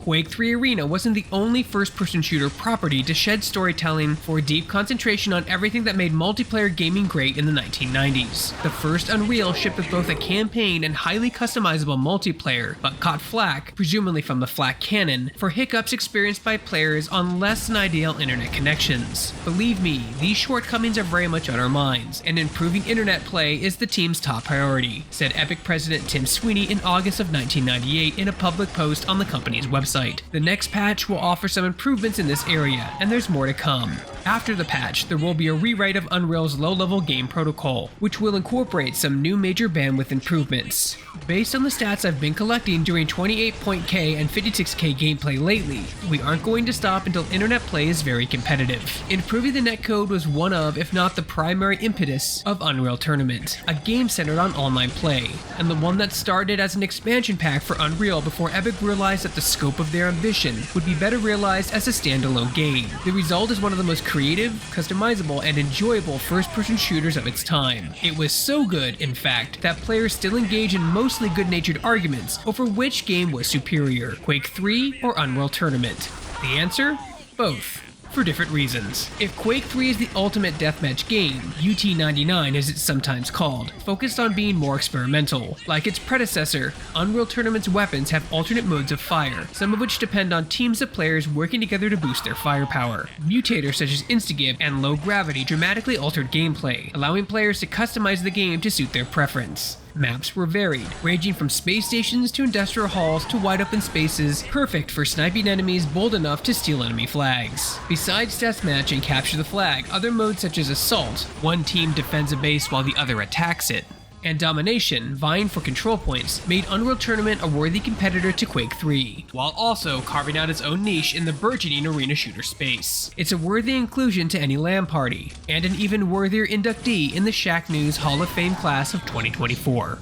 Quake 3 Arena wasn't the only first-person shooter property to shed storytelling for a deep concentration on everything that made multiplayer gaming great in the 1990s. The first Unreal shipped with both a campaign and highly customizable multiplayer, but caught flack, presumably from the flak canon, for hiccups experienced by players on less than ideal internet connections. Believe me, these shortcomings are very much on our minds, and improving internet play is the team's top priority, said Epic president Tim Sweeney in August of 1998 in a public post on the company's website. The next patch will offer some improvements in this area, and there's more to come. After the patch, there will be a rewrite of Unreal's low-level game protocol, which will incorporate some new major bandwidth improvements. Based on the stats I've been collecting during 28.k and 56k gameplay lately, we aren't going to stop until internet play is very competitive. Improving the netcode was one of, if not the primary impetus, of Unreal Tournament, a game centered on online play, and the one that started as an expansion pack for Unreal before Epic realized that the scope of their ambition would be better realized as a standalone game. The result is one of the most creative, customizable, and enjoyable first-person shooters of its time. It was so good, in fact, that players still engage in mostly good-natured arguments over which game was superior, Quake 3 or Unreal Tournament. The answer? Both. For different reasons. If Quake 3 is the ultimate deathmatch game, UT99 as it's sometimes called, focused on being more experimental. Like its predecessor, Unreal Tournament's weapons have alternate modes of fire, some of which depend on teams of players working together to boost their firepower. Mutators such as Instagib and Low Gravity dramatically altered gameplay, allowing players to customize the game to suit their preference. Maps were varied, ranging from space stations to industrial halls to wide open spaces, perfect for sniping enemies bold enough to steal enemy flags. Besides deathmatch and capture the flag, other modes such as Assault, one team defends a base while the other attacks it, and Domination, vying for control points, made Unreal Tournament a worthy competitor to Quake 3, while also carving out its own niche in the burgeoning arena shooter space. It's a worthy inclusion to any LAN party, and an even worthier inductee in the Shacknews Hall of Fame class of 2024.